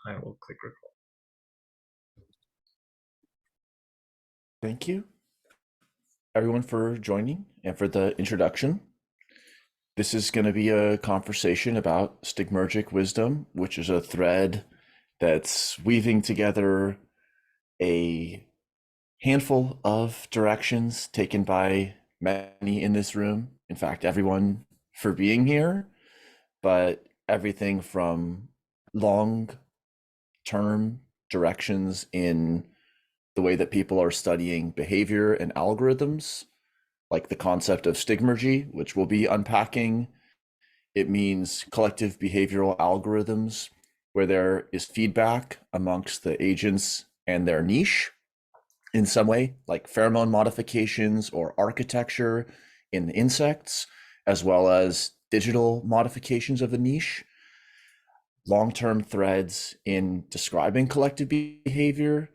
I will click record. Thank you, everyone, for joining and for the introduction. This is going to be a conversation about Stigmergic Wisdom, which is a thread that's weaving together a handful of directions taken by many in this room. In fact, everyone for being here, but everything from long-term directions in the way that people are studying behavior and algorithms, like the concept of stigmergy, which we'll be unpacking. It means collective behavioral algorithms where there is feedback amongst the agents and their niche in some way, like pheromone modifications or architecture in the insects, as well as digital modifications of the niche, long-term threads in describing collective behavior,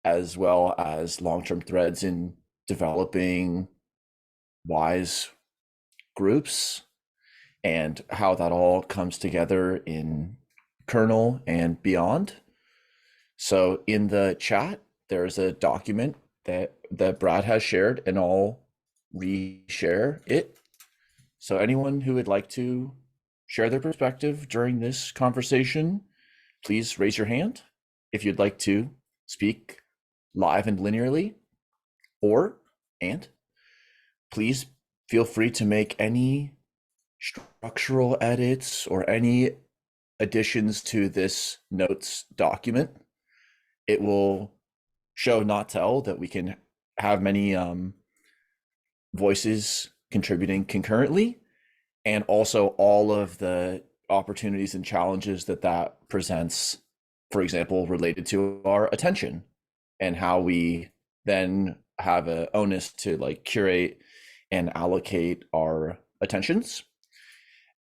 as well as long-term threads in developing wise groups, and how that all comes together in kernel and beyond. So in the chat, there's a document that Brad has shared, and I'll reshare it. So anyone who would like to share their perspective during this conversation, please raise your hand if you'd like to speak live and linearly, and please feel free to make any structural edits or any additions to this notes document. It will show, not tell, that we can have many voices contributing concurrently, and also all of the opportunities and challenges that presents, for example, related to our attention, and how we then have an onus to like curate and allocate our attentions,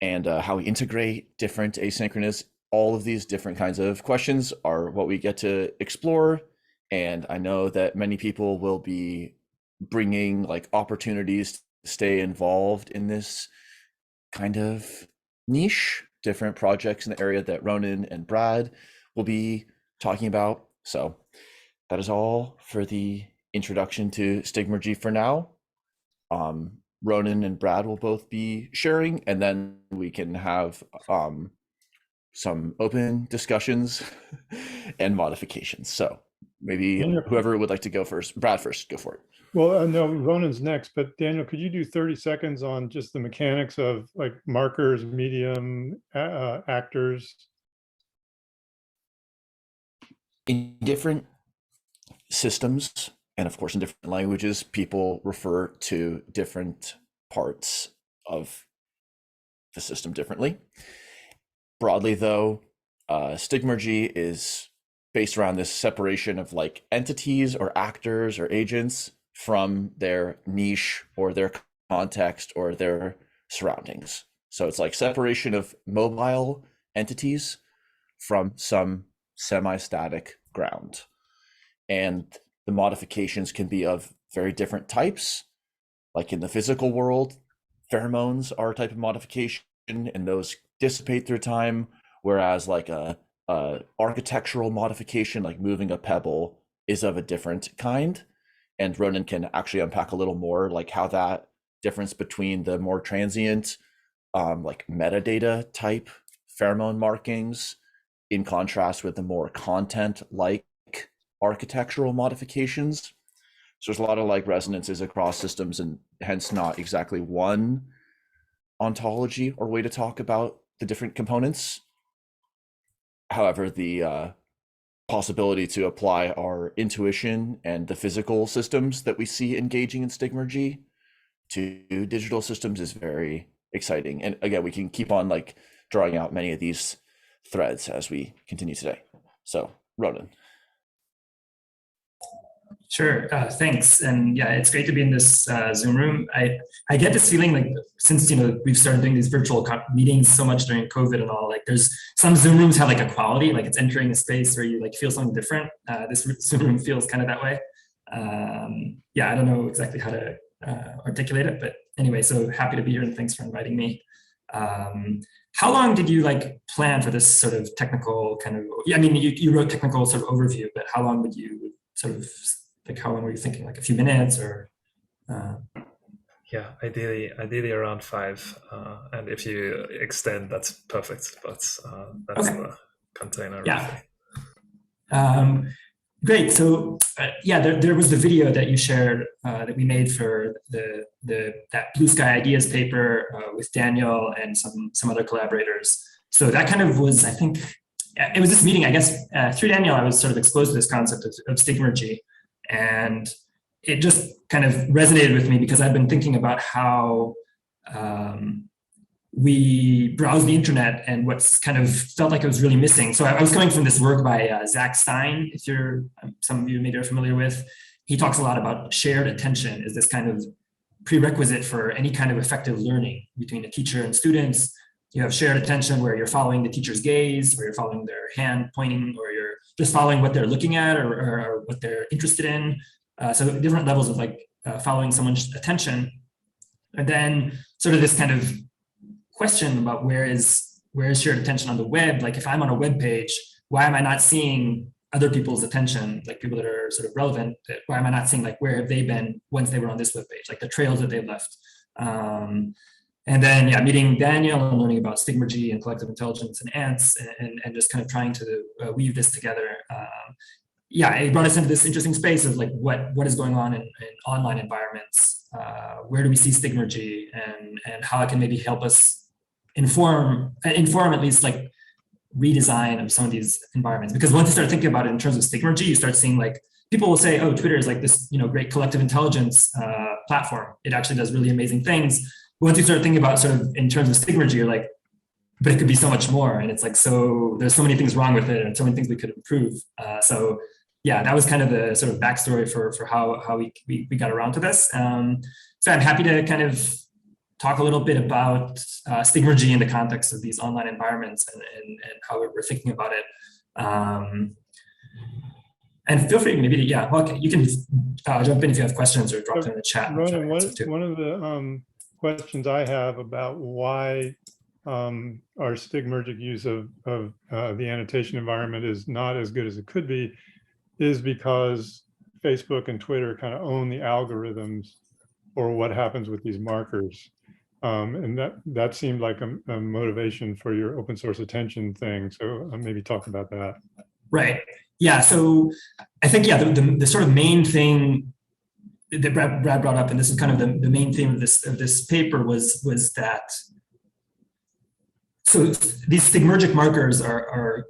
and how we integrate different asynchronous. All of these different kinds of questions are what we get to explore. And I know that many people will be bringing like opportunities to stay involved in this kind of niche, different projects in the area that Ronan and Brad will be talking about. So that is all for the introduction to Stigmergy for now. Ronan and Brad will both be sharing, and then we can have some open discussions and modifications. So maybe Daniel, whoever would like to go first. Brad first, go for it. well, no, Ronan's next, but Daniel, could you do 30 seconds on just the mechanics of like markers, medium, actors? In different systems, and of course in different languages, people refer to different parts of the system differently. Broadly though, Stigmergy is based around this separation of like entities or actors or agents from their niche or their context or their surroundings. So it's like separation of mobile entities from some semi-static ground. And the modifications can be of very different types. Like in the physical world, pheromones are a type of modification, and those dissipate through time, whereas like a architectural modification, like moving a pebble, is of a different kind. And Ronan can actually unpack a little more like how that difference between the more transient like metadata type pheromone markings in contrast with the more content like architectural modifications. So there's a lot of like resonances across systems, and hence not exactly one ontology or way to talk about the different components. However, the possibility to apply our intuition and the physical systems that we see engaging in Stigmergy to digital systems is very exciting. And again, we can keep on like drawing out many of these threads as we continue today. So Ronan. Sure, thanks. And yeah, it's great to be in this Zoom room. I get this feeling like since, we've started doing these virtual meetings so much during COVID and all, like there's some Zoom rooms have like a quality, like it's entering a space where you like feel something different. This Zoom room feels kind of that way. Yeah, I don't know exactly how to articulate it, but anyway, so happy to be here and thanks for inviting me. how long did you like plan for this sort of technical kind of, I mean, you wrote technical sort of overview, but how long would you sort of, like, how long were you thinking? Like a few minutes or? Yeah, ideally around 5. And if you extend, that's perfect. But that's Okay. the container. Yeah. Great. So there was the video that you shared that we made for that Blue Sky Ideas paper with Daniel and some other collaborators. So that kind of was, I think, it was this meeting, I guess, through Daniel, I was sort of exposed to this concept of Stigmergy, and it just kind of resonated with me because I've been thinking about how we browse the internet and what's kind of felt like it was really missing. So I was coming from this work by Zach Stein, if you're, some of you maybe are familiar with. He talks a lot about shared attention as this kind of prerequisite for any kind of effective learning between a teacher and students. You have shared attention where you're following the teacher's gaze, or you're following their hand pointing, or you're just following what they're looking at or what they're interested in. So different levels of like following someone's attention. And then sort of this kind of question about where is shared attention on the web? Like if I'm on a web page, why am I not seeing other people's attention, like people that are sort of relevant? Why am I not seeing like where have they been once they were on this web page, like the trails that they've left? And then meeting Daniel and learning about Stigmergy and collective intelligence and ants and just kind of trying to weave this together. It brought us into this interesting space of like what is going on in online environments. Where do we see Stigmergy and how it can maybe help us inform at least like redesign of some of these environments. Because once you start thinking about it in terms of Stigmergy, you start seeing like people will say, oh, Twitter is like this, great collective intelligence platform. It actually does really amazing things. But once you start thinking about sort of in terms of Stigmergy, you're like, but it could be so much more. And it's like, so there's so many things wrong with it and so many things we could improve. That was kind of the sort of backstory for how we got around to this. So I'm happy to kind of talk a little bit about Stigmergy in the context of these online environments and how we're thinking about it. And feel free maybe to, okay, you can jump in if you have questions or drop them in the chat. Ronan, one of the questions I have about why our Stigmergic use of the annotation environment is not as good as it could be is because Facebook and Twitter kind of own the algorithms or what happens with these markers. And that seemed like a motivation for your open source attention thing. So maybe talk about that. Right. Yeah. So I think, the sort of main thing that Brad brought up, and this is kind of the main theme of this paper was that, so these Stigmergic markers are,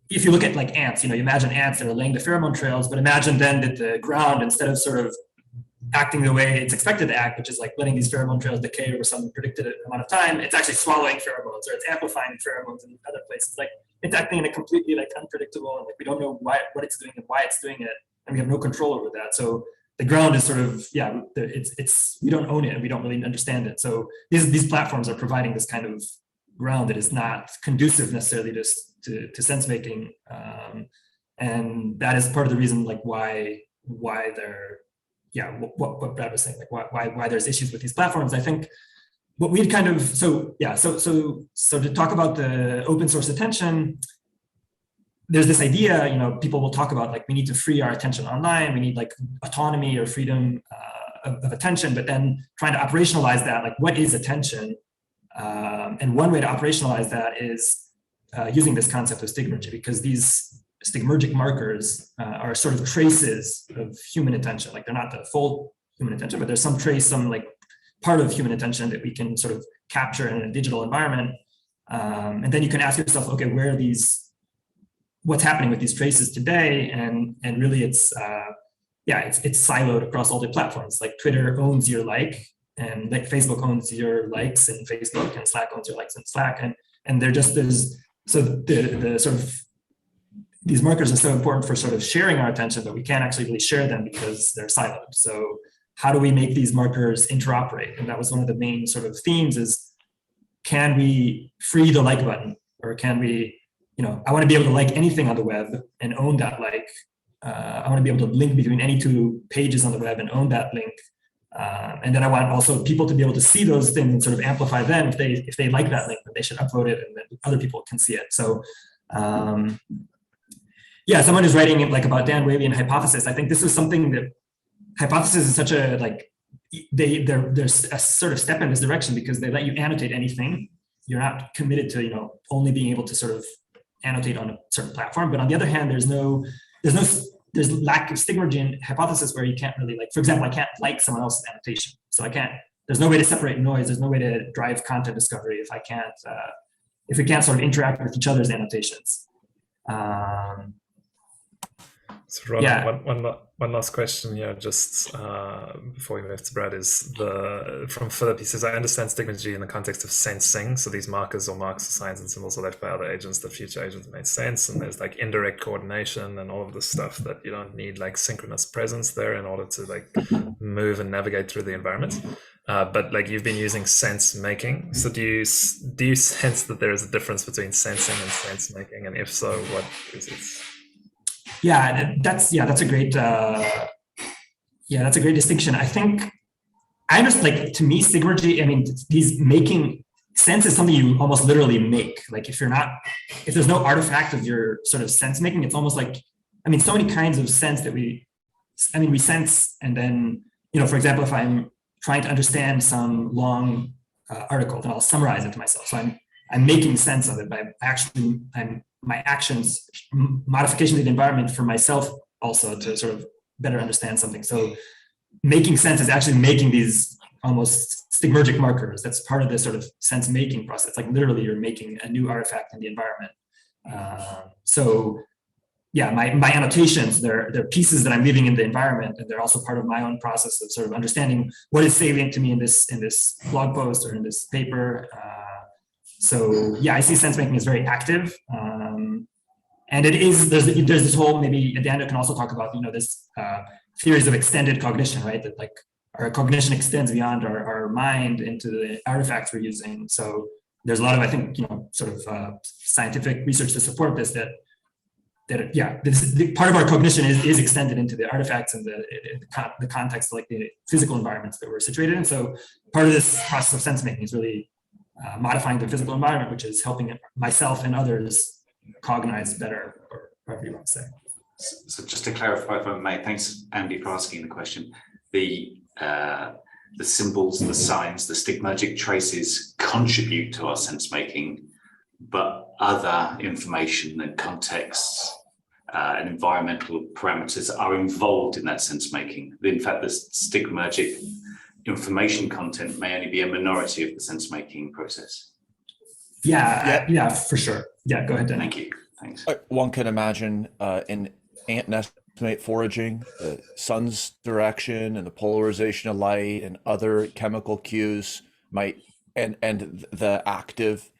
if you look at like ants, you imagine ants that are laying the pheromone trails, but imagine then that the ground, instead of sort of acting the way it's expected to act, which is like letting these pheromone trails decay over some predicted amount of time, it's actually swallowing pheromones or it's amplifying pheromones in other places. Like it's acting in a completely like unpredictable, and like we don't know what it's doing and why it's doing it, and we have no control over that. So the ground is sort of, it's we don't own it and we don't really understand it. So these platforms are providing this kind of ground that is not conducive necessarily to sense making, and that is part of the reason like why they're what Brad was saying, like why there's issues with these platforms. I think what we'd kind of so to talk about the open source attention, there's this idea, people will talk about like we need to free our attention online, we need like autonomy or freedom of attention, but then trying to operationalize that, like what is attention? And one way to operationalize that is using this concept of Stigmergy, because these Stigmergic markers are sort of traces of human attention. Like they're not the full human attention, but there's some trace, some like part of human attention that we can sort of capture in a digital environment. And then you can ask yourself, okay, where are these, what's happening with these traces today? And really it's siloed across all the platforms. Like Twitter owns your like, and like Facebook owns your likes in Facebook, and Slack owns your likes in Slack. And they're just, so the sort of, these markers are so important for sort of sharing our attention, but we can't actually really share them because they're siloed. So how do we make these markers interoperate? And that was one of the main sort of themes is, can we free the like button? Or can we, I want to be able to like anything on the web and own that like. I want to be able to link between any two pages on the web and own that link. And then I want also people to be able to see those things and sort of amplify them if they like that link, that they should upload it and then other people can see it. So yeah, someone is writing like about Dan Wavy and hypothesis. I think this is something that hypothesis is such a like there's a sort of step in this direction because they let you annotate anything. You're not committed to only being able to sort of annotate on a certain platform. But on the other hand, there's lack of stigmergy in hypothesis where you can't really like, for example, I can't like someone else's annotation. So there's no way to separate noise. There's no way to drive content discovery if we can't sort of interact with each other's annotations. So Ronan, one last question here, just before we move to Brad, is from Philip. He says, I understand stigmergy in the context of sensing. So these markers or marks of signs and symbols are left by other agents that future agents made sense. And there's like indirect coordination and all of this stuff that you don't need like synchronous presence there in order to like move and navigate through the environment. But like you've been using sense making. So do you sense that there is a difference between sensing and sense making? And if so, what is it? Yeah, that's a great distinction. I think I just like, to me, stigmergy, I mean, these making sense is something you almost literally make. Like if there's no artifact of your sort of sense making, it's almost like, I mean, so many kinds of sense that we sense, and then, for example, if I'm trying to understand some long article, then I'll summarize it to myself. So I'm making sense of it by my actions, modification to the environment for myself also to sort of better understand something. So making sense is actually making these almost stigmergic markers. That's part of the sort of sense making process. Like literally you're making a new artifact in the environment. So yeah, my annotations, they're pieces that I'm leaving in the environment, and they're also part of my own process of sort of understanding what is salient to me in this blog post or in this paper. So yeah, I see sense making is very active, and there's this whole, maybe Daniel can also talk about this theories of extended cognition, right? That like our cognition extends beyond our mind into the artifacts we're using. So there's a lot of, I think, sort of scientific research to support this. Part of our cognition is extended into the artifacts and the context of like the physical environments that we're situated in. So part of this process of sense making is really modifying the physical environment, which is helping myself and others cognize better, or whatever you want to say. So just to clarify, if I may, thanks Andy for asking the question. The symbols, the signs, the stigmergic traces contribute to our sense making, but other information and contexts and environmental parameters are involved in that sense making. In fact, the stigmergic information content may only be a minority of the sense making process. Yeah, for sure. Yeah, go ahead, Dan. Thank you. Thanks. One can imagine in ant nestmate foraging, the sun's direction and the polarization of light and other chemical cues and the active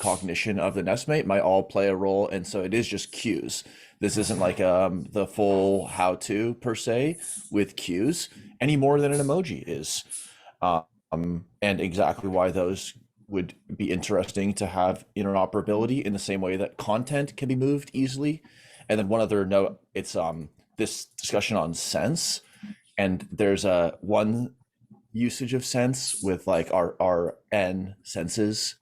cognition of the nestmate might all play a role. And so it is just cues. This isn't like the full how-to per se with cues any more than an emoji is. And exactly why those would be interesting to have interoperability in the same way that content can be moved easily. And then one other note, it's this discussion on sense, and there's one usage of sense with like our N senses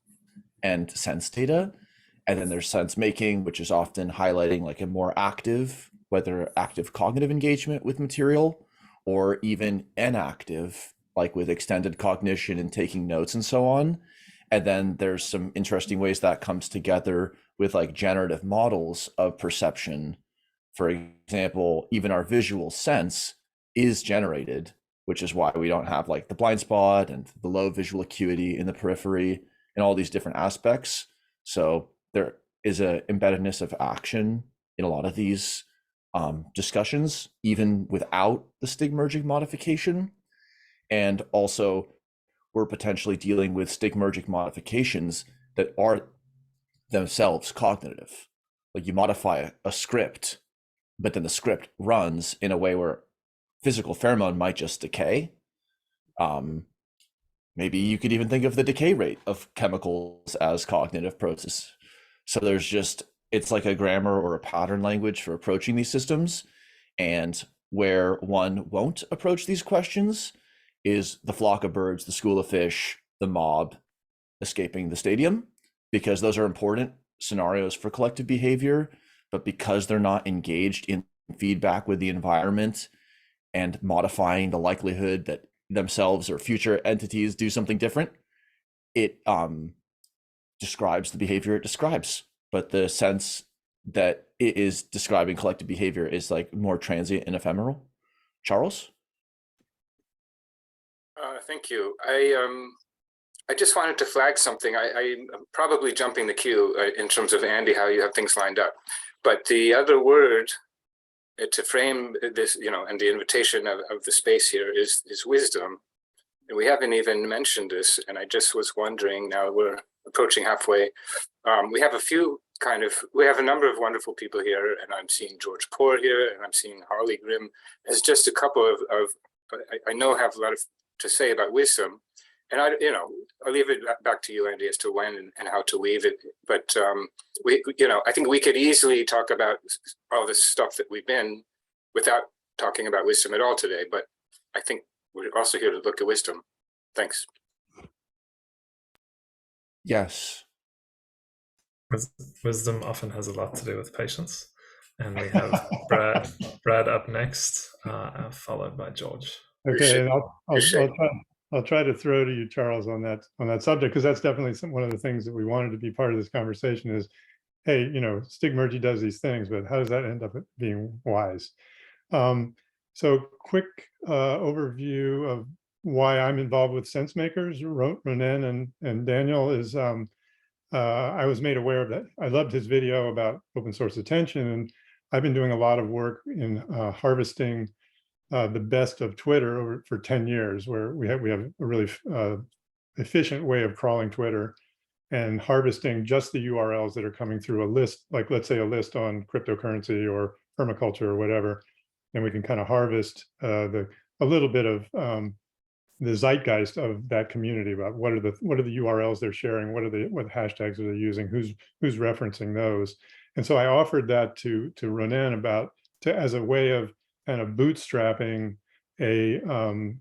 and sense data. And then there's sense making, which is often highlighting like a more active, whether active cognitive engagement with material or even inactive, like with extended cognition and taking notes and so on. And then there's some interesting ways that comes together with like generative models of perception. For example, even our visual sense is generated, which is why we don't have like the blind spot and the low visual acuity in the periphery and all these different aspects. So there is a embeddedness of action in a lot of these discussions, even without the stigmergic modification. And also we're potentially dealing with stigmergic modifications that are themselves cognitive. Like you modify a script, but then the script runs in a way where physical pheromone might just decay. Maybe you could even think of the decay rate of chemicals as cognitive process. So there's just, it's like a grammar or a pattern language for approaching these systems. And where one won't approach these questions is the flock of birds, the school of fish, the mob escaping the stadium, because those are important scenarios for collective behavior, but because they're not engaged in feedback with the environment and modifying the likelihood that themselves or future entities do something different, it describes the behavior it describes. But the sense that it is describing collective behavior is like more transient and ephemeral. Charles? Thank you. I just wanted to flag something. I'm probably jumping the queue in terms of Andy, how you have things lined up. But the other word to frame this, and the invitation of the space here is wisdom. And we haven't even mentioned this. And I just was wondering, now we're approaching halfway. We have a number of wonderful people here, and I'm seeing George Poor here, and I'm seeing Harley Grimm as just a couple of I know have a lot to say about wisdom. And I'll leave it back to you, Andy, as to when and how to weave it. But I think we could easily talk about all this stuff that we've been without talking about wisdom at all today. But I think we're also here to look at wisdom. Thanks. Yes. Wisdom often has a lot to do with patience. And we have Brad up next, followed by George. Okay, and I'll try to throw to you, Charles, on that subject, because that's definitely one of the things that we wanted to be part of this conversation is, hey, Stigmergy does these things, but how does that end up being wise? So quick overview of why I'm involved with sense makers. Ronan and Daniel is, I was made aware of that. I loved his video about open source attention, and I've been doing a lot of work in harvesting the best of Twitter for 10 years, where we have a really efficient way of crawling Twitter and harvesting just the URLs that are coming through a list, like let's say a list on cryptocurrency or permaculture or whatever, and we can kind of harvest a little bit of the zeitgeist of that community about what are the URLs they're sharing, what hashtags are they using, who's referencing those. And so I offered that to Ronan as a way of kind of bootstrapping an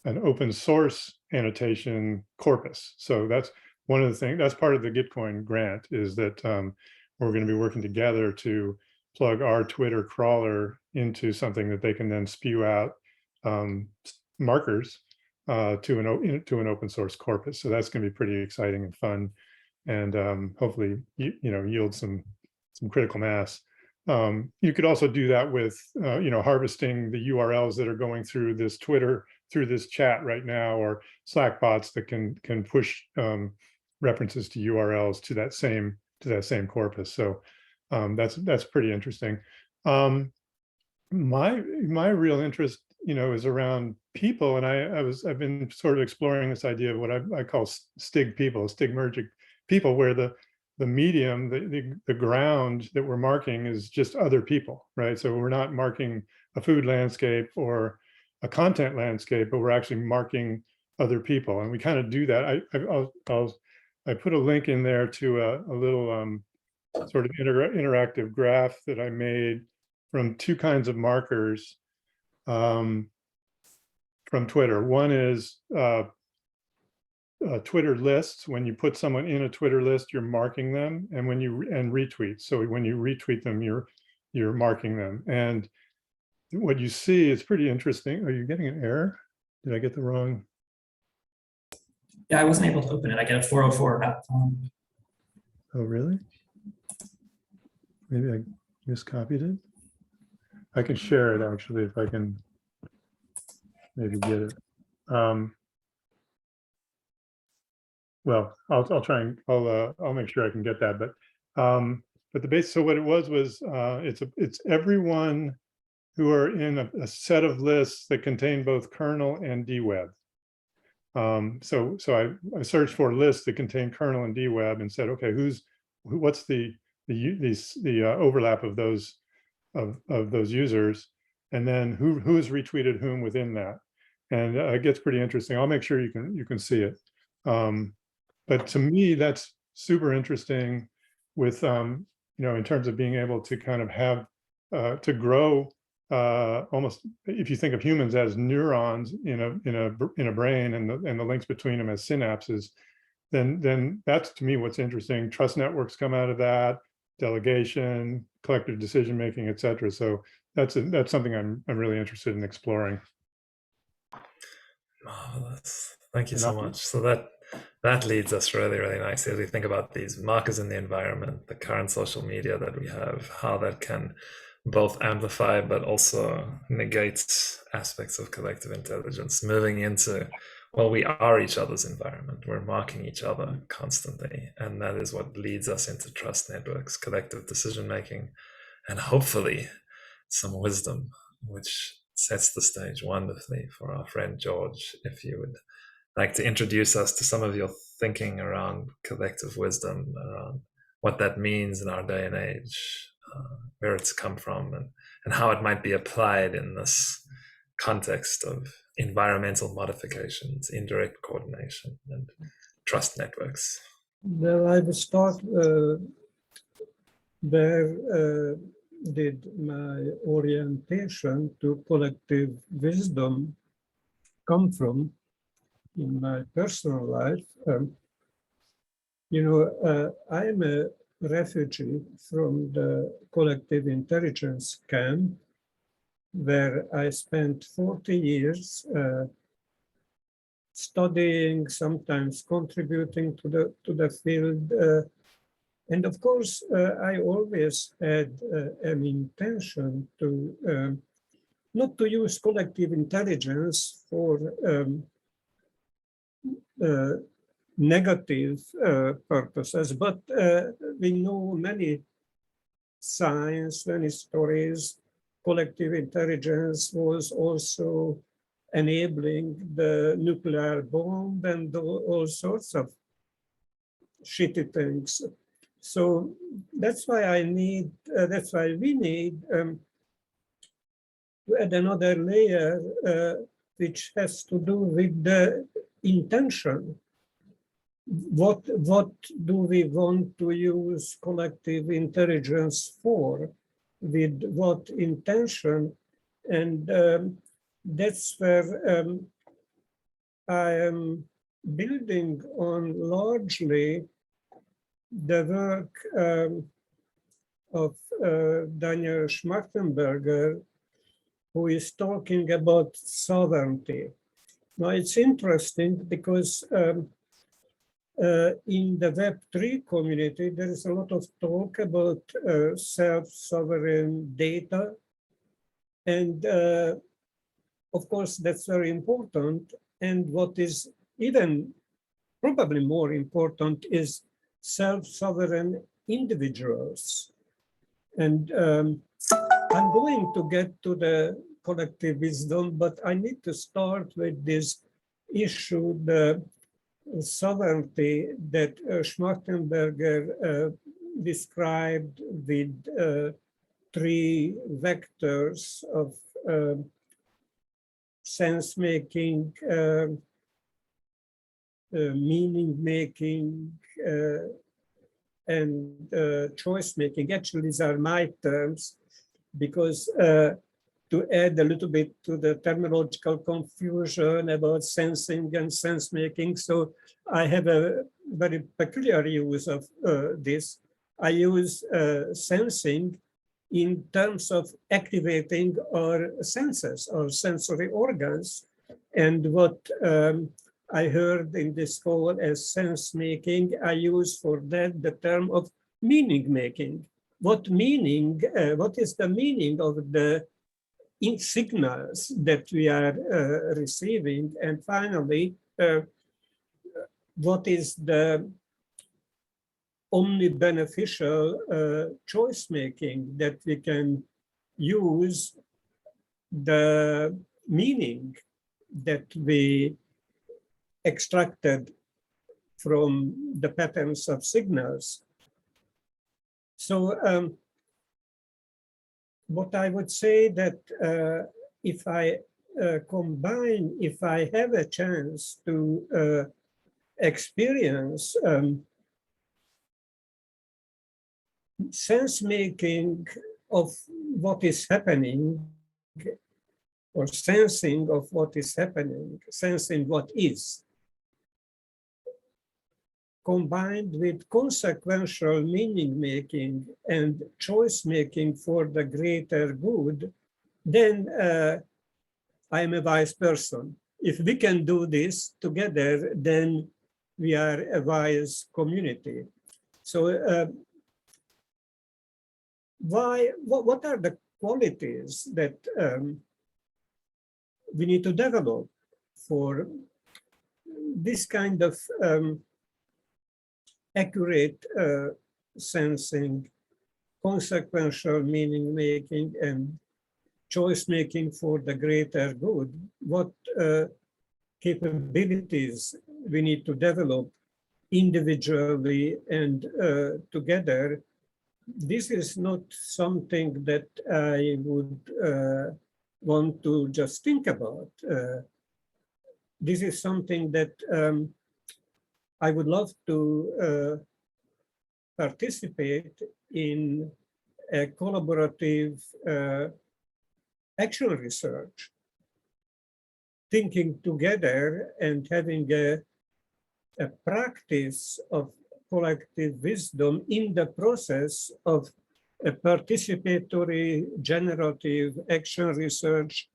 open source annotation corpus. So that's one of the things, that's part of the Gitcoin grant, is that we're going to be working together to plug our Twitter crawler into something that they can then spew out markers to an open source corpus. So that's going to be pretty exciting and fun, and hopefully yield some critical mass. You could also do that with harvesting the URLs that are going through this Twitter, through this chat right now, or Slack bots that can push references to URLs to that same corpus. So that's pretty interesting. My real interest is around people, and I've been sort of exploring this idea of what I call Stigmergic people, where the medium, the ground that we're marking is just other people, right? So we're not marking a food landscape or a content landscape, but we're actually marking other people, and we kind of do that. I put a link in there to a little sort of interactive graph that I made from two kinds of markers from Twitter. One is Twitter lists. When you put someone in a Twitter list, you're marking them, and retweets. So when you retweet them, you're marking them. And what you see is pretty interesting. Are you getting an error? Did I get the wrong? Yeah, I wasn't able to open it. I get a 404. Oh, really? Maybe I miscopied it. I can share it actually if I can maybe get it. Well, I'll try and I'll make sure I can get that. But the base. So what it was it's everyone who are in a set of lists that contain both kernel and dweb. So I searched for lists that contain kernel and dweb and said, okay, what's the overlap of those users, and then who's retweeted whom within that, and it gets pretty interesting. I'll make sure you can see it. But to me, that's super interesting with in terms of being able to kind of have to grow almost, if you think of humans as neurons in a brain, and the links between them as synapses, then that's, to me, what's interesting. Trust networks come out of that, delegation, collective decision making, etc. So that's something I'm really interested in exploring. Marvelous. Thank you so much. So that leads us really, really nicely as we think about these markers in the environment, the current social media that we have, how that can both amplify but also negate aspects of collective intelligence, moving into, well, we are each other's environment. We're marking each other constantly. And that is what leads us into trust networks, collective decision making, and hopefully some wisdom, which sets the stage wonderfully for our friend George. If you would like to introduce us to some of your thinking around collective wisdom, around what that means in our day and age, where it's come from, and how it might be applied in this context of environmental modifications, indirect coordination, and trust networks. Well, I will start where did my orientation to collective wisdom come from in my personal life. I am a refugee from the collective intelligence camp, where I spent 40 years studying, sometimes contributing to the field. And of course, I always had an intention to not to use collective intelligence for negative purposes, but we know many signs, many stories. Collective intelligence was also enabling the nuclear bomb and all sorts of shitty things. So that's why that's why we need to add another layer, which has to do with the intention. What do we want to use collective intelligence for? With what intention? And that's where I am building on largely the work of Daniel Schmachtenberger, who is talking about sovereignty. Now, it's interesting because in the Web3 community, there is a lot of talk about self-sovereign data. And of course, that's very important. And what is even probably more important is self-sovereign individuals. And I'm going to get to the collective wisdom, but I need to start with this issue, the sovereignty that Schmachtenberger described with 3 vectors of sense-making, meaning-making, and choice-making. Actually, these are my terms, because to add a little bit to the terminological confusion about sensing and sense-making, so I have a very peculiar use of this. I use sensing in terms of activating our senses, our sensory organs. And what I heard in this call as sense-making, I use for that the term of meaning-making. What is the meaning of the signals that we are receiving? And finally, what is the only beneficial choice-making that we can use the meaning that we extracted from the patterns of signals? So what I would say that if I combine, if I have a chance to experience sense-making of what is happening or sensing of what is happening, sensing what is, combined with consequential meaning making and choice making for the greater good, then I am a wise person. If we can do this together, then we are a wise community. So what are the qualities that we need to develop for this kind of accurate sensing, consequential meaning making, and choice making for the greater good? What capabilities we need to develop individually and together? This is not something that I would want to just think about. This is something that I would love to participate in a collaborative action research, thinking together and having a practice of collective wisdom in the process of a participatory generative action research,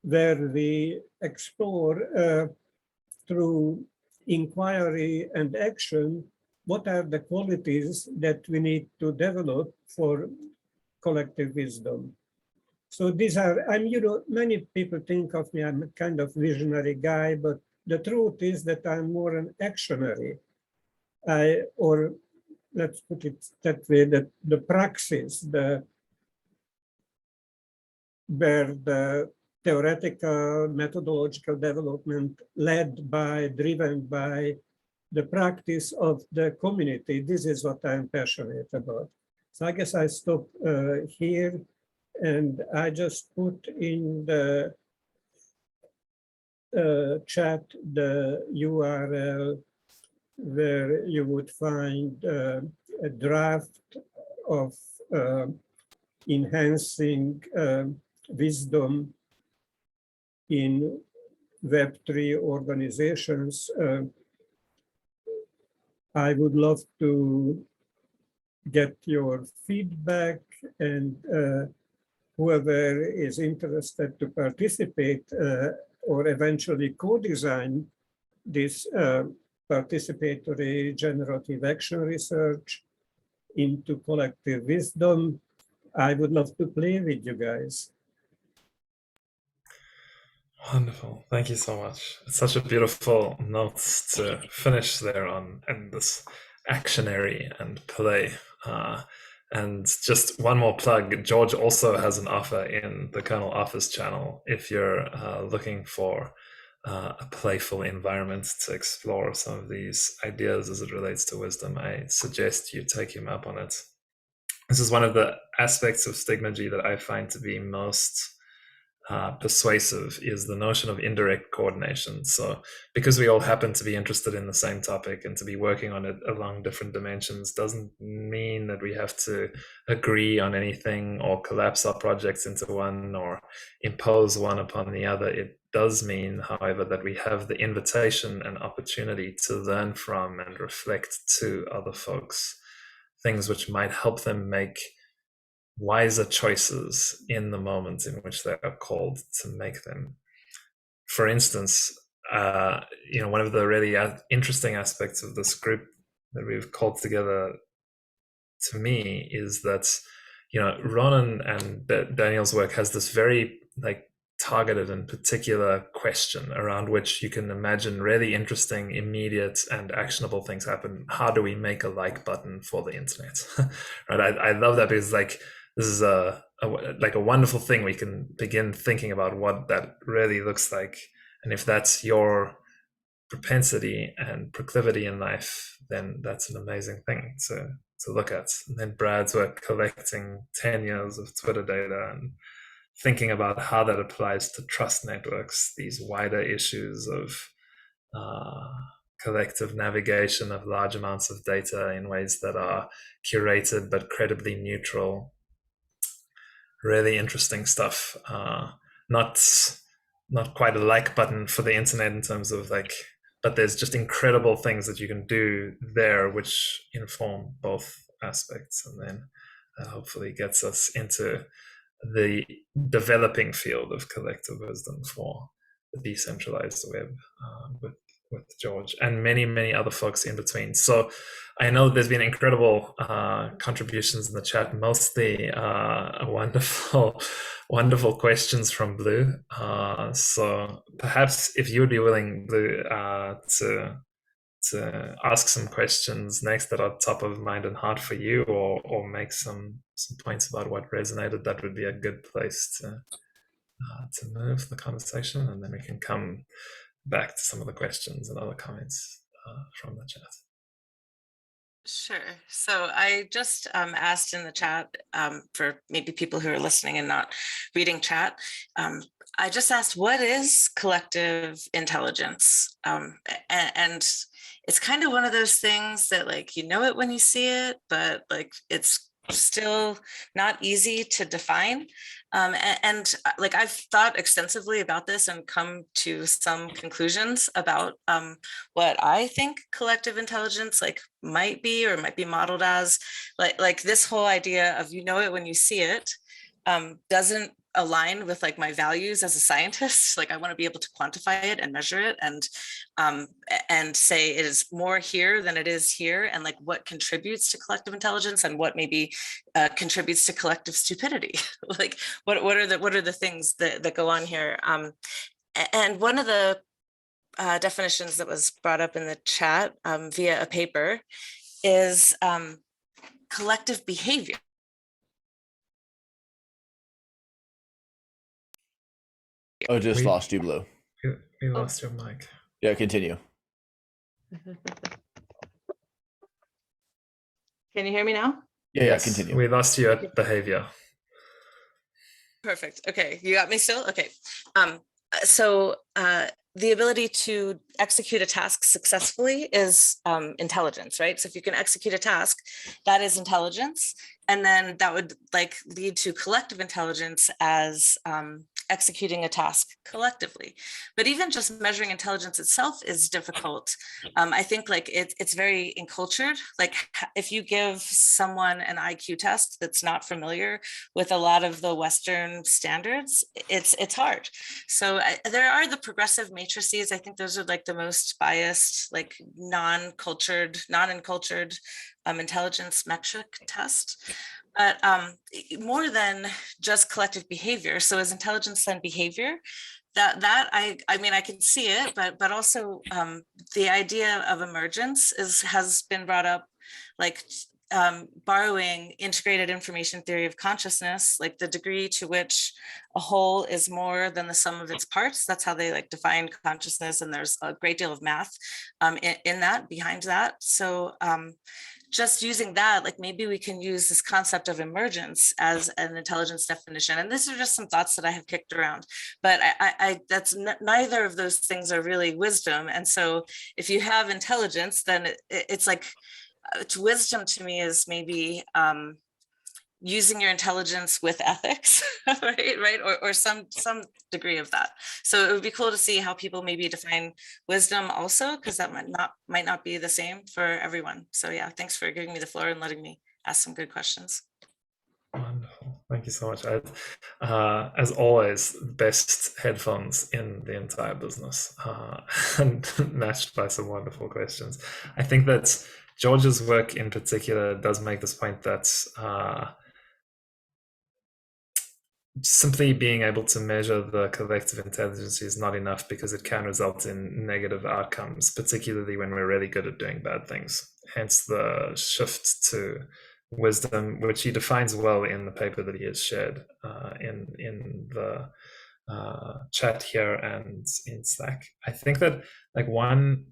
where we explore through inquiry and action what are the qualities that we need to develop for collective wisdom. So these are, many people think of me, I'm a kind of visionary guy, but the truth is that I'm more an actionary. Or let's put it that way, that the praxis, where the theoretical, methodological development driven by the practice of the community. This is what I'm passionate about. So I guess I stop here, and I just put in the chat the URL where you would find a draft of enhancing wisdom in Web3 organizations. I would love to get your feedback, and whoever is interested to participate or eventually co-design this participatory generative action research into collective wisdom, I would love to play with you guys. Wonderful. Thank you so much. It's such a beautiful note to finish there on, and this actionary and play. And just one more plug, George also has an offer in the Kernel Office channel if you're looking for a playful environment to explore some of these ideas as it relates to wisdom. I suggest you take him up on it. This is one of the aspects of Stigmergy that I find to be most persuasive, is the notion of indirect coordination. So because we all happen to be interested in the same topic and to be working on it along different dimensions doesn't mean that we have to agree on anything or collapse our projects into one or impose one upon the other. It does mean, however, that we have the invitation and opportunity to learn from and reflect to other folks things which might help them make wiser choices in the moment in which they are called to make them. For instance, one of the really interesting aspects of this group that we've called together, to me, is that Ronan and Daniel's work has this very targeted and particular question around which you can imagine really interesting, immediate, and actionable things happen. How do we make a like button for the internet? Right? I love that, because this is a wonderful thing. We can begin thinking about what that really looks like. And if that's your propensity and proclivity in life, then that's an amazing thing to look at. And then Brad's work collecting 10 years of Twitter data and thinking about how that applies to trust networks, these wider issues of collective navigation of large amounts of data in ways that are curated but credibly neutral. Really interesting stuff. not quite a like button for the internet in terms of like, but there's just incredible things that you can do there which inform both aspects, and then hopefully gets us into the developing field of collective wisdom for the decentralized web with George and many other folks in between. So I know there's been incredible contributions in the chat, mostly wonderful questions from Bleu. So perhaps if you would be willing, Bleu, to ask some questions next that are top of mind and heart for you, or make some points about what resonated, that would be a good place to move the conversation, and then we can come back to some of the questions and other comments from the chat. Sure. So I just asked in the chat for maybe people who are listening and not reading chat. I just asked, what is collective intelligence? And it's kind of one of those things that, like, you know it when you see it, but like it's still not easy to define. And like I've thought extensively about this and come to some conclusions about what I think collective intelligence like might be or might be modeled as. Like this whole idea of you know it when you see it doesn't align with like my values as a scientist. Like I want to be able to quantify it and measure it and say it is more here than it is here, and like what contributes to collective intelligence and what maybe contributes to collective stupidity. Like what are the things that go on here? And one of the definitions that was brought up in the chat via a paper is collective behavior. Oh, just lost you, Bleu. We lost your mic. Yeah, continue. Can you hear me now? Yeah, Yes, continue. we lost you at behavior. Perfect. Okay, you got me still? Okay. So the ability to execute a task successfully is intelligence, right? So if you can execute a task, that is intelligence. And then that would like lead to collective intelligence as executing a task collectively. But even just measuring intelligence itself is difficult. I think like it's very encultured. Like if you give someone an IQ test that's not familiar with a lot of the Western standards, it's hard. So there are the progressive matrices. I think those are like the most biased, like non-encultured intelligence metric test. But more than just collective behavior. So is intelligence then behavior? That I mean, I can see it, but also the idea of emergence has been brought up, like borrowing integrated information theory of consciousness, like the degree to which a whole is more than the sum of its parts. That's how they like define consciousness, and there's a great deal of math in that, behind that. So just using that, like maybe we can use this concept of emergence as an intelligence definition. And these are just some thoughts that I have kicked around, but that's neither of those things are really wisdom. And so if you have intelligence, then it's like, wisdom to me is maybe using your intelligence with ethics, right? Or some degree of that. So it would be cool to see how people maybe define wisdom also, because that might not be the same for everyone. So yeah, thanks for giving me the floor and letting me ask some good questions. Wonderful. Thank you so much, Ed. As always, best headphones in the entire business, and matched by some wonderful questions. I think that George's work in particular does make this point that simply being able to measure the collective intelligence is not enough, because it can result in negative outcomes, particularly when we're really good at doing bad things. Hence the shift to wisdom, which he defines well in the paper that he has shared in the chat here and in Slack. I think that like one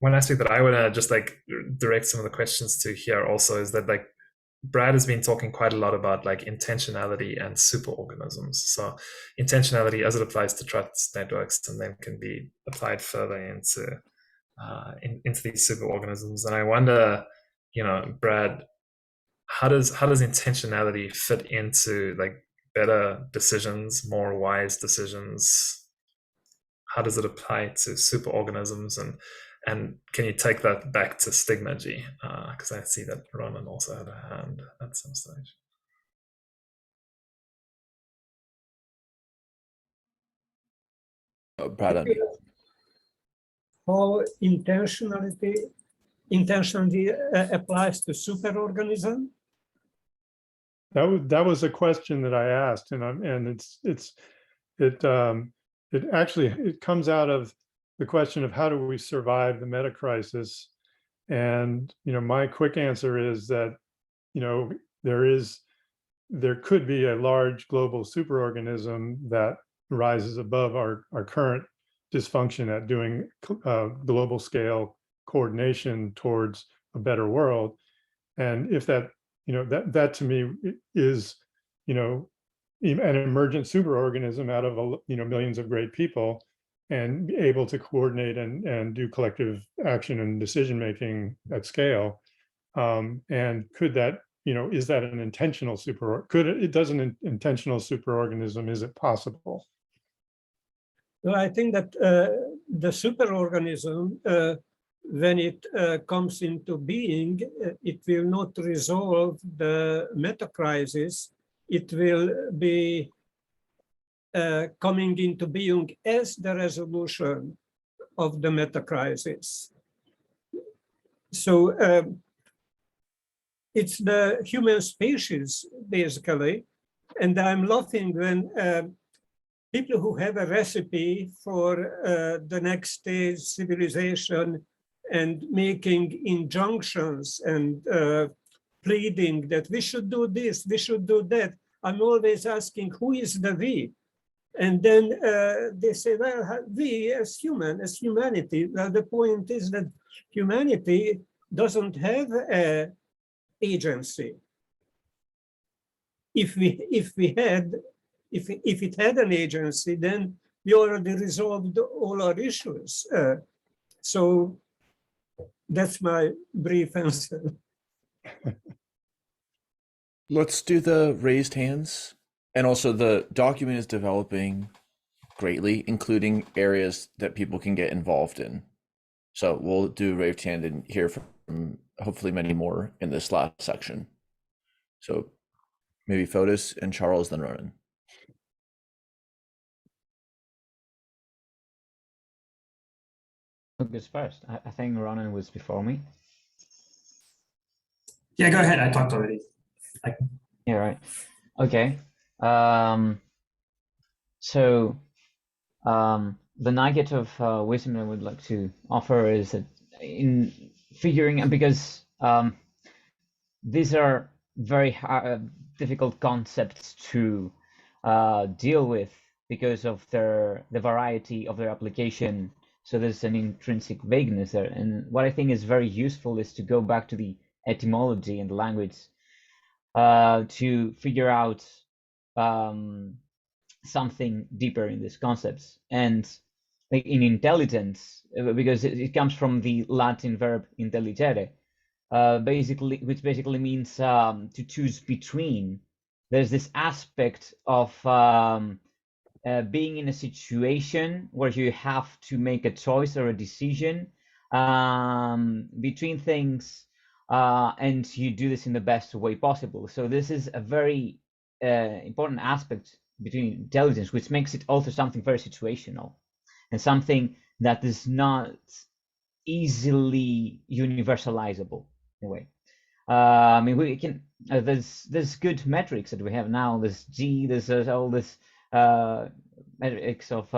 aspect that I want to just like direct some of the questions to here also is that like Brad has been talking quite a lot about like intentionality and superorganisms. So intentionality as it applies to trust networks, and then can be applied further into these superorganisms. And I wonder, Brad, how does intentionality fit into like better decisions, more wise decisions? How does it apply to superorganisms, and can you take that back to Stigmergy? Because I see that Ronan also had a hand at some stage. Brennan. How intentionality applies to superorganism? That was a question that I asked, and it comes out of the question of how do we survive the meta crisis. And my quick answer is that there could be a large global superorganism that rises above our current dysfunction at doing global scale coordination towards a better world. And if that that to me is an emergent superorganism out of millions of great people, and able to coordinate and do collective action and decision making at scale. And could that is that an intentional intentional superorganism? Is it possible? Well, I think that the superorganism, when it comes into being, it will not resolve the meta crisis. It will be coming into being as the resolution of the meta crisis. So it's the human species, basically. And I'm laughing when people who have a recipe for the next stage civilization and making injunctions and pleading that we should do this, we should do that. I'm always asking, who is the we? And then they say, well, we as humanity. Well, the point is that humanity doesn't have an agency. If it had an agency, then we already resolved all our issues. So that's my brief answer. Let's do the raised hands. And also the document is developing greatly, including areas that people can get involved in. So we'll do raised hand and hear from hopefully many more in this last section. So maybe Fotis and Charles, then Ronan. Who goes first? I think Ronan was before me. Yeah, go ahead. I talked already. Yeah, right. Okay. The nugget of wisdom I would like to offer is that in figuring, because these are very difficult concepts to deal with because of the variety of their application. So there's an intrinsic vagueness there. And what I think is very useful is to go back to the etymology and the language to figure out something deeper in these concepts. And like in intelligence, because it comes from the Latin verb intelligere, which basically means to choose between. There's this aspect of being in a situation where you have to make a choice or a decision between things, and you do this in the best way possible. So this is a very important aspect between intelligence, which makes it also something very situational and something that is not easily universalizable in a way. I mean, we can there's good metrics that we have now. There's G, there's all this metrics of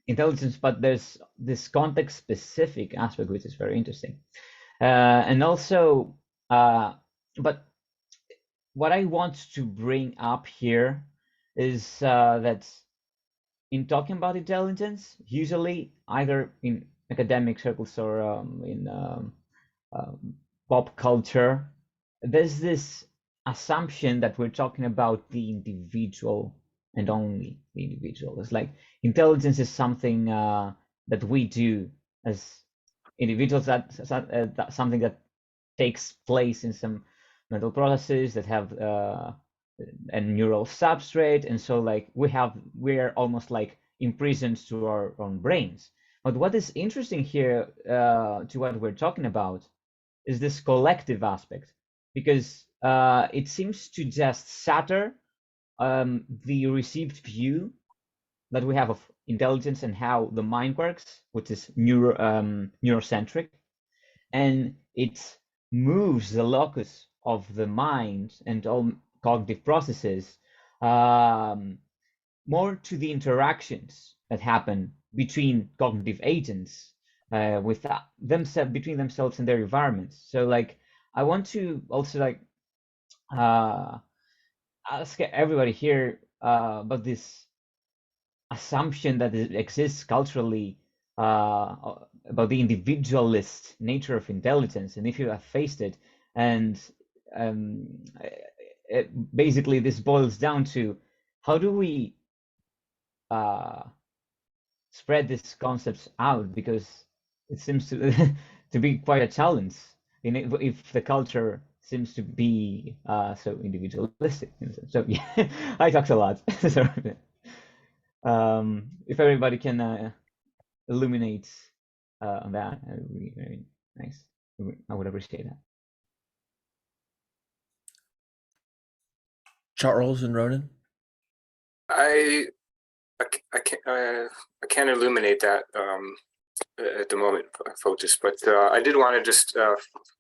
intelligence, but there's this context-specific aspect which is very interesting. And also, but what I want to bring up here is that in talking about intelligence, usually either in academic circles or in pop culture, there's this assumption that we're talking about the individual and only the individual. It's like intelligence is something that we do as individuals, that's something that takes place in some mental processes that have a neural substrate, and so like we're almost like imprisoned to our own brains. But what is interesting here to what we're talking about is this collective aspect, because it seems to just shatter the received view that we have of intelligence and how the mind works, which is neurocentric, and it moves the locus of the mind and all cognitive processes more to the interactions that happen between cognitive agents with themselves, between themselves and their environments. So like I want to also like ask everybody here about this assumption that it exists culturally about the individualist nature of intelligence, and if you have faced it. And basically this boils down to how do we spread these concepts out, because it seems to to be quite a challenge if the culture seems to be so individualistic. So yeah, I talked a lot. So, if everybody can illuminate on that, it would be very nice. I would appreciate that. Charles and Ronan? I can't illuminate that at the moment, Fotis, but I did want to just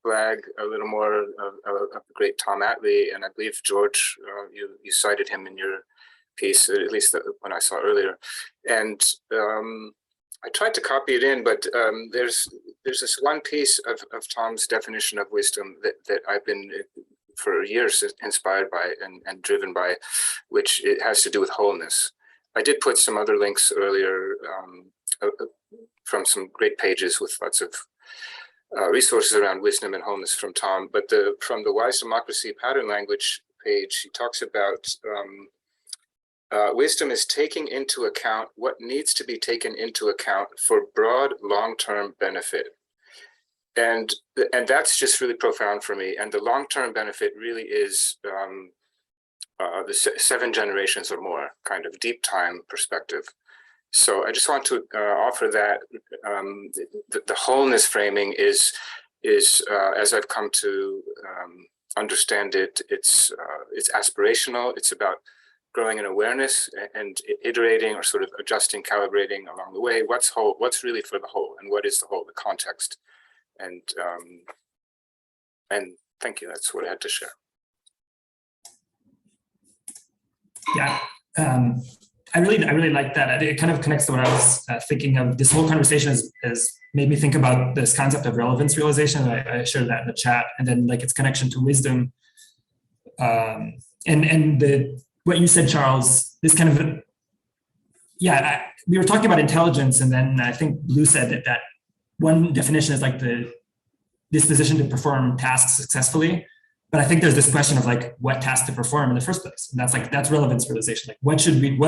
flag a little more of the great Tom Atlee, and I believe George, you cited him in your piece, at least when I saw earlier, and I tried to copy it in, but there's this one piece of Tom's definition of wisdom that I've been for years inspired by and driven by, which it has to do with wholeness. I did put some other links earlier from some great pages with lots of resources around wisdom and wholeness from Tom, but from the Wise Democracy Pattern Language page, he talks about wisdom is taking into account what needs to be taken into account for broad long-term benefit. And that's just really profound for me. And the long-term benefit really is the 7 generations or more kind of deep time perspective. So I just want to offer that the wholeness framing is as I've come to understand it, it's aspirational. It's about growing in awareness and iterating or sort of adjusting, calibrating along the way. What's whole? What's really for the whole, and what is the whole? The context. And thank you. That's what I had to share. Yeah, I really like that. It kind of connects to what I was thinking of. This whole conversation has made me think about this concept of relevance realization. I shared that in the chat, and then like its connection to wisdom, and what you said, Charles. This kind of we were talking about intelligence, and then I think Bleu said that one definition is like the disposition to perform tasks successfully. But I think there's this question of like what task to perform in the first place. And that's relevance realization. Like what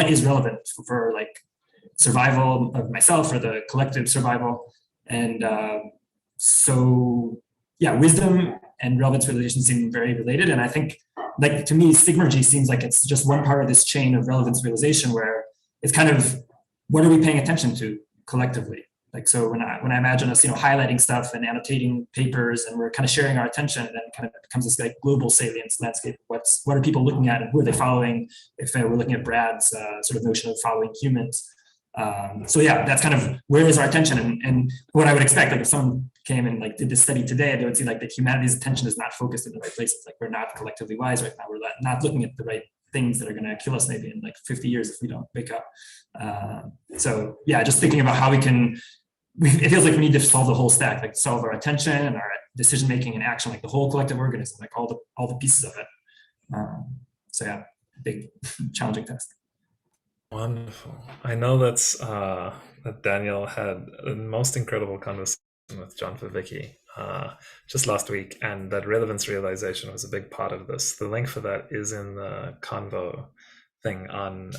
is relevant for like survival of myself or the collective survival. And so yeah, wisdom and relevance realization seem very related. And I think like to me, Stigmergy seems like it's just one part of this chain of relevance realization where it's kind of, what are we paying attention to collectively? Like, so when I imagine us, highlighting stuff and annotating papers, and we're kind of sharing our attention, and then it kind of becomes this like global salience landscape. What are people looking at, and who are they following? If we're looking at Brad's sort of notion of following humans. So yeah, that's kind of where is our attention, and what I would expect, like if someone came and like did this study today, they would see like that humanity's attention is not focused in the right places. Like we're not collectively wise right now. We're not looking at the right things that are going to kill us maybe in like 50 years if we don't wake up. So yeah, just thinking about how it feels like we need to solve the whole stack, like solve our attention and our decision making and action, like the whole collective organism, like all the pieces of it. So yeah, big challenging task. Wonderful. I know that Daniel had the most incredible conversation with John Favicki just last week, and that relevance realization was a big part of this. The link for that is in the Convo thing on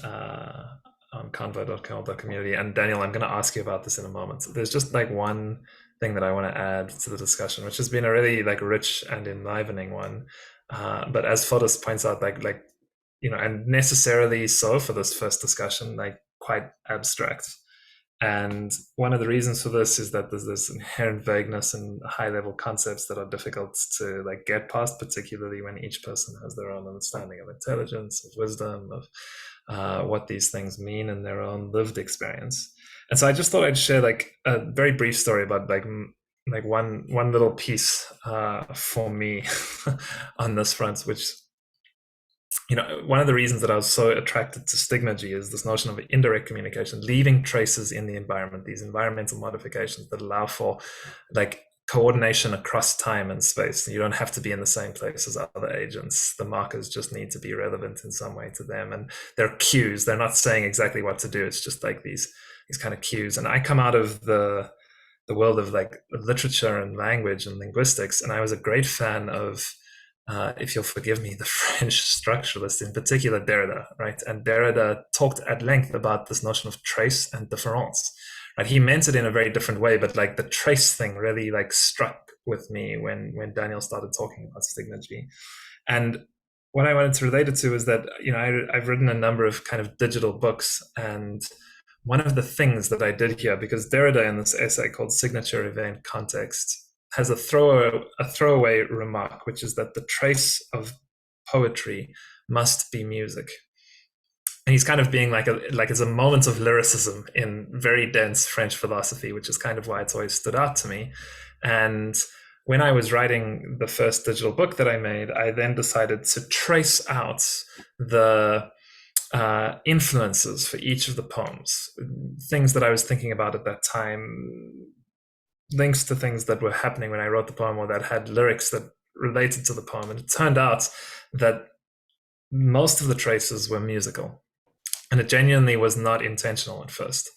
convo.community. And Daniel, I'm going to ask you about this in a moment. So there's just like one thing that I want to add to the discussion, which has been a really like rich and enlivening one. But as Fotis points out, like and necessarily so for this first discussion, like quite abstract. And one of the reasons for this is that there's this inherent vagueness and high level concepts that are difficult to like get past, particularly when each person has their own understanding of intelligence, of wisdom, of what these things mean in their own lived experience. And so I just thought I'd share like a very brief story about like one little piece for me on this front, which, one of the reasons that I was so attracted to Stigmergy is this notion of indirect communication, leaving traces in the environment, these environmental modifications that allow for like coordination across time and space. You don't have to be in the same place as other agents. The markers just need to be relevant in some way to them. And they're cues. They're not saying exactly what to do. It's just like these kind of cues. And I come out of the world of like literature and language and linguistics, and I was a great fan of if you'll forgive me, the French structuralist, in particular Derrida, right? And Derrida talked at length about this notion of trace and difference, right? He meant it in a very different way, but like the trace thing really like struck with me when Daniel started talking about Stigmergy. And what I wanted to relate it to is that, I've written a number of kind of digital books, and one of the things that I did here, because Derrida in this essay called Signature Event Context has a throwaway remark, which is that the trace of poetry must be music. And he's kind of being like it's a moment of lyricism in very dense French philosophy, which is kind of why it's always stood out to me. And when I was writing the first digital book that I made, I then decided to trace out the influences for each of the poems, things that I was thinking about at that time, links to things that were happening when I wrote the poem or that had lyrics that related to the poem. And it turned out that most of the traces were musical, and it genuinely was not intentional at first.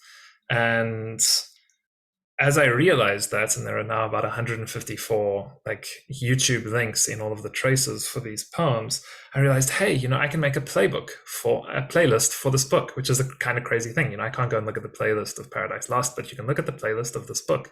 And as I realized that, and there are now about 154 like YouTube links in all of the traces for these poems, I realized, hey, I can make a playlist for this book, which is a kind of crazy thing. I can't go and look at the playlist of Paradise Lost, but you can look at the playlist of this book.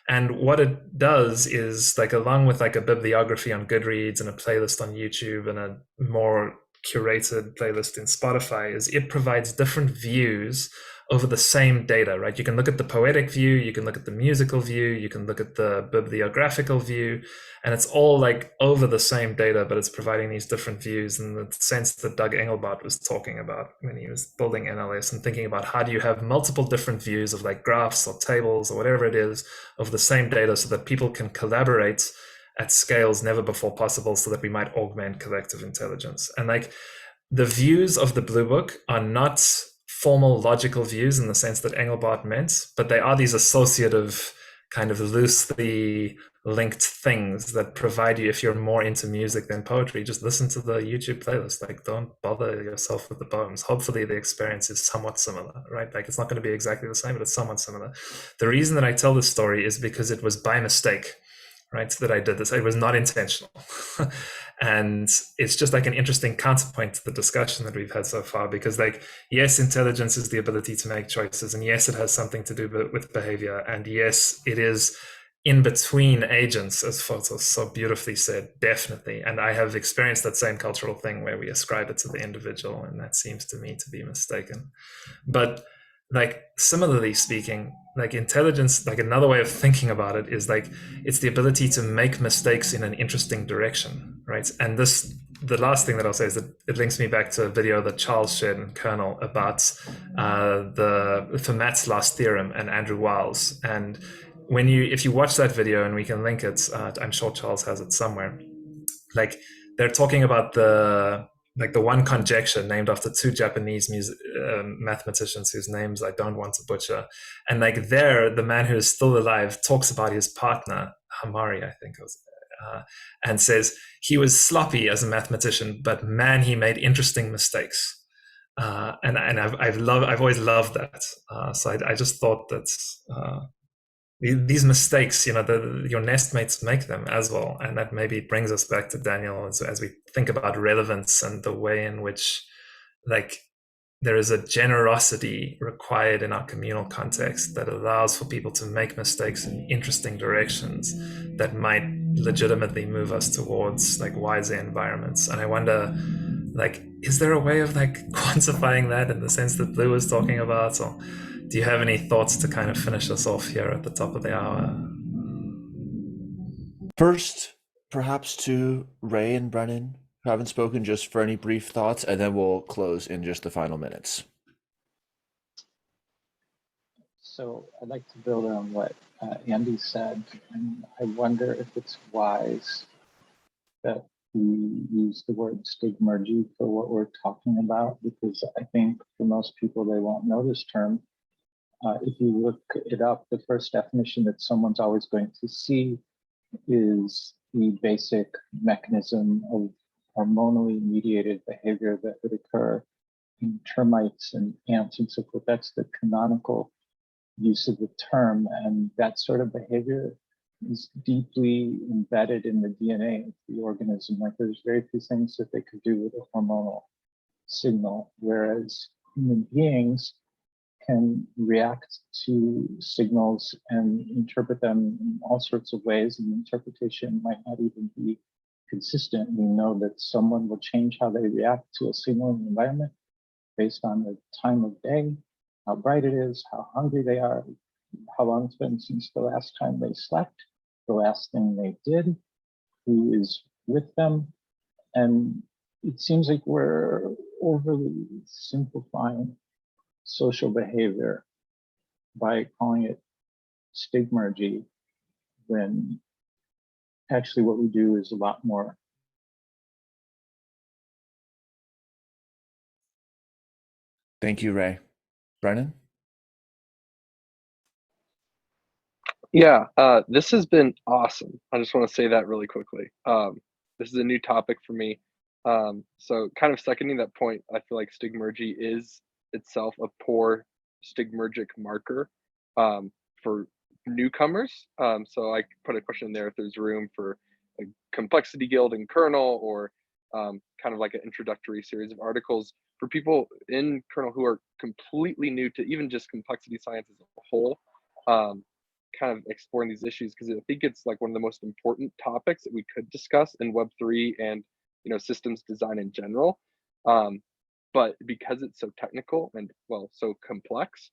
And what it does is, like, along with like a bibliography on Goodreads and a playlist on YouTube and a more curated playlist in Spotify, is it provides different views over the same data, right? You can look at the poetic view, you can look at the musical view, you can look at the bibliographical view, and it's all like over the same data, but it's providing these different views in the sense that Doug Engelbart was talking about when he was building NLS and thinking about how do you have multiple different views of like graphs or tables or whatever it is of the same data so that people can collaborate at scales never before possible so that we might augment collective intelligence. And like the views of the Blue Book are not formal logical views in the sense that Engelbart meant, but they are these associative kind of loosely linked things that provide you, if you're more into music than poetry, just listen to the YouTube playlist. Like, don't bother yourself with the poems. Hopefully the experience is somewhat similar, right? Like, it's not going to be exactly the same, but it's somewhat similar. The reason that I tell this story is because it was by mistake, right, that I did this. It was not intentional. And it's just like an interesting counterpoint to the discussion that we've had so far, because like, yes, intelligence is the ability to make choices, and yes, it has something to do with behavior, and yes, it is in between agents, as Fotos so beautifully said, definitely. And I have experienced that same cultural thing where we ascribe it to the individual, and that seems to me to be mistaken. But like, similarly speaking, like intelligence, like another way of thinking about it is like, it's the ability to make mistakes in an interesting direction, right? And this, the last thing that I'll say is that it links me back to a video that Charles shared in Kernel about the Fermat's last theorem and Andrew Wiles. And when if you watch that video, and we can link it, I'm sure Charles has it somewhere, like they're talking about the one conjecture named after two Japanese mathematicians whose names I don't want to butcher. And like there, the man who is still alive talks about his partner, Hamari, I think it was, and says he was sloppy as a mathematician, but man, he made interesting mistakes. And I've always loved that. So I just thought that these mistakes, your nestmates make them as well. And that maybe brings us back to Daniel as we think about relevance and the way in which like there is a generosity required in our communal context that allows for people to make mistakes in interesting directions that might legitimately move us towards like wiser environments. And I wonder, like, is there a way of like quantifying that in the sense that Bleu was talking about? Or do you have any thoughts to kind of finish us off here at the top of the hour? First, perhaps to Ray and Brennan, who haven't spoken, just for any brief thoughts, and then we'll close in just the final minutes. So I'd like to build on what Andy said, and I wonder if it's wise that we use the word Stigmergic for what we're talking about, because I think for most people, they won't know this term. If you look it up, the first definition that someone's always going to see is the basic mechanism of hormonally mediated behavior that would occur in termites and ants and so forth. That's the canonical use of the term, and that sort of behavior is deeply embedded in the DNA of the organism. Like, there's very few things that they could do with a hormonal signal, whereas human beings can react to signals and interpret them in all sorts of ways, and the interpretation might not even be consistent. We know that someone will change how they react to a signal in the environment based on the time of day, how bright it is, how hungry they are, how long it's been since the last time they slept, the last thing they did, who is with them. And it seems like we're overly simplifying social behavior by calling it Stigmergy, when actually what we do is a lot more. Thank you, Ray. Brennan? Yeah, this has been awesome. I just want to say that really quickly. This is a new topic for me. So kind of seconding that point, I feel like Stigmergy is itself a poor Stigmergic marker for newcomers. So I put a question in there if there's room for a complexity guild in kernel, or kind of like an introductory series of articles for people in kernel who are completely new to even just complexity science as a whole, kind of exploring these issues, because I think it's like one of the most important topics that we could discuss in Web3 and, you know, systems design in general. But because it's so technical and, well, so complex,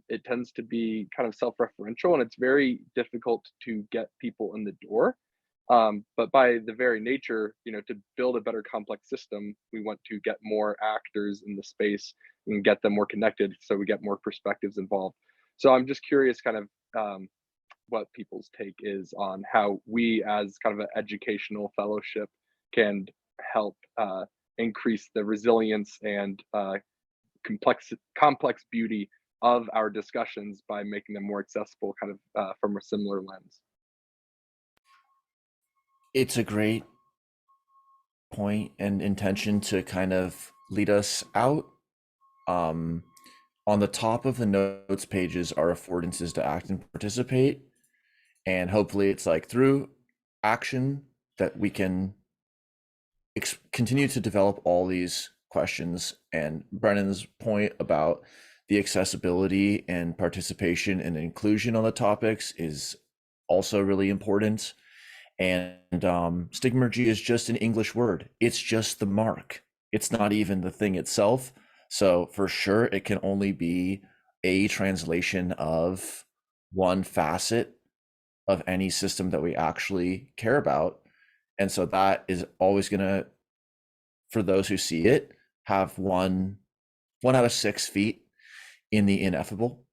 it tends to be kind of self-referential, and it's very difficult to get people in the door. But by the very nature, you know, to build a better complex system, we want to get more actors in the space and get them more connected, so we get more perspectives involved. So I'm just curious kind of what people's take is on how we as kind of an educational fellowship can help increase the resilience and complex beauty of our discussions by making them more accessible kind of from a similar lens. It's a great point and intention to kind of lead us out. On the top of the notes pages are affordances to act and participate. And hopefully it's like through action that we can continue to develop all these questions. And Brennan's point about the accessibility and participation and inclusion on the topics is also really important. And Stigmergy is just an English word. It's just the mark. It's not even the thing itself. So for sure, it can only be a translation of one facet of any system that we actually care about. And so that is always going to, for those who see it, have one out of 6 feet in the ineffable,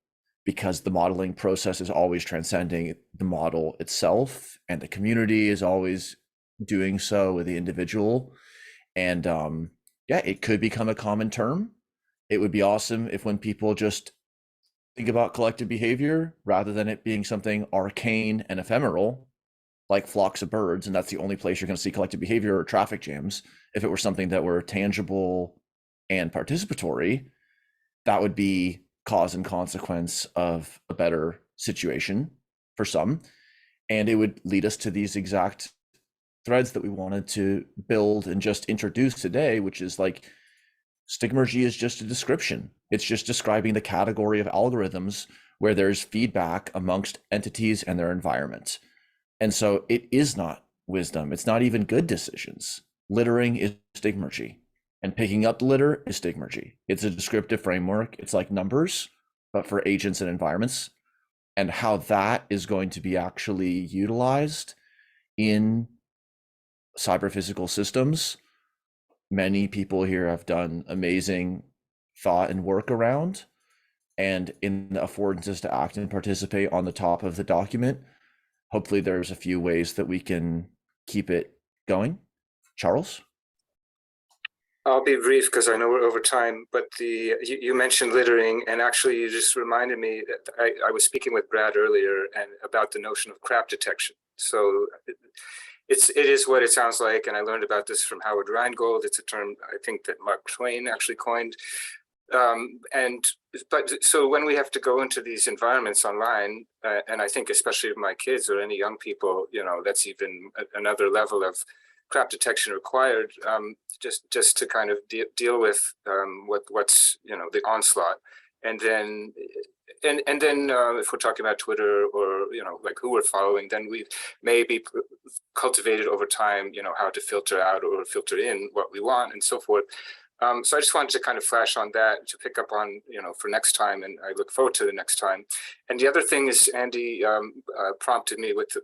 because the modeling process is always transcending the model itself, and the community is always doing so with the individual. And yeah, it could become a common term. It would be awesome if when people just think about collective behavior, rather than it being something arcane and ephemeral, like flocks of birds, and that's the only place you're going to see collective behavior, or traffic jams, if it were something that were tangible and participatory, that would be cause and consequence of a better situation for some. And it would lead us to these exact threads that we wanted to build and just introduce today, which is like, Stigmergy is just a description. It's just describing the category of algorithms where there's feedback amongst entities and their environment. And so it is not wisdom. It's not even good decisions. Littering is Stigmergy. And picking up the litter is Stigmergy. It's a descriptive framework. It's like numbers, but for agents and environments. And how that is going to be actually utilized in cyber-physical systems. Many people here have done amazing thought and work around, and in the affordances to act and participate on the top of the document, hopefully there's a few ways that we can keep it going. Charles? I'll be brief because I know we're over time, but you mentioned littering, and actually you just reminded me that I was speaking with Brad earlier and about the notion of crap detection. So it is what it sounds like, and I learned about this from Howard Rheingold. It's a term I think that Mark Twain actually coined. But so when we have to go into these environments online, and I think especially with my kids or any young people, you know, that's even another level of crap detection required, just to kind of deal with what's, you know, the onslaught. And then if we're talking about Twitter or, you know, like who we're following, then we've maybe cultivated over time, you know, how to filter out or filter in what we want and so forth. So I just wanted to kind of flash on that to pick up on, you know, for next time, and I look forward to the next time. And the other thing is Andy prompted me with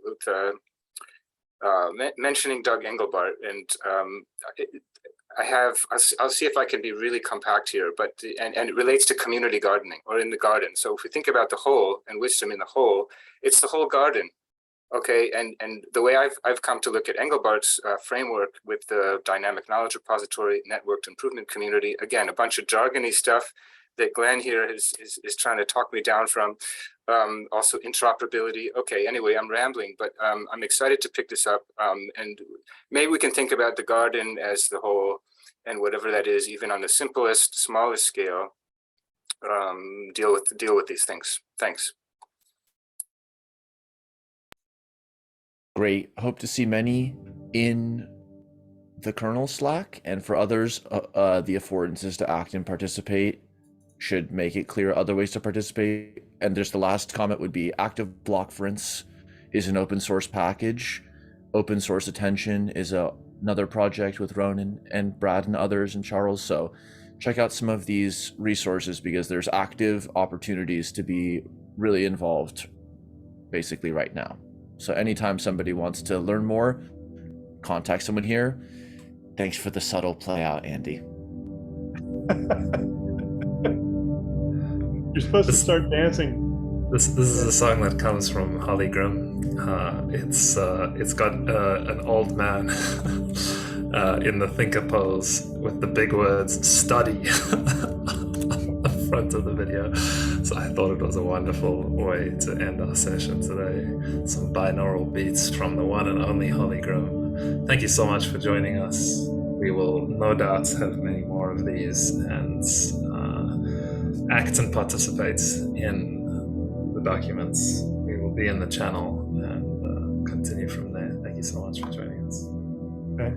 mentioning Doug Engelbart, and I'll see if I can be really compact here, but and it relates to community gardening or in the garden. So if we think about the whole and wisdom in the whole, it's the whole garden. Okay, and the way I've come to look at Engelbart's framework with the dynamic knowledge repository, networked improvement community, again, a bunch of jargony stuff that Glenn here is trying to talk me down from. Also interoperability. Okay, anyway, I'm rambling, but I'm excited to pick this up. And maybe we can think about the garden as the whole, and whatever that is, even on the simplest, smallest scale, deal with these things. Thanks. Great. Hope to see many in the kernel Slack, and for others, the affordances to act and participate should make it clear other ways to participate. And there's the last comment would be active block inference is an open source package. Open source attention is another project with Ronan and Brad and others and Charles. So check out some of these resources because there's active opportunities to be really involved basically right now. So anytime somebody wants to learn more, contact someone here. Thanks for the subtle play out, Andy. You're supposed to start dancing. This is a song that comes from Holly Grimm. It's got an old man in the thinker pose with the big words "study" on the front of the video. So I thought it was a wonderful way to end our session today. Some binaural beats from the one and only Holly Grimm. Thank you so much for joining us. We will no doubt have many more of these, and act and participate in the documents. We will be in the channel and continue from there. Thank you so much for joining us. Okay.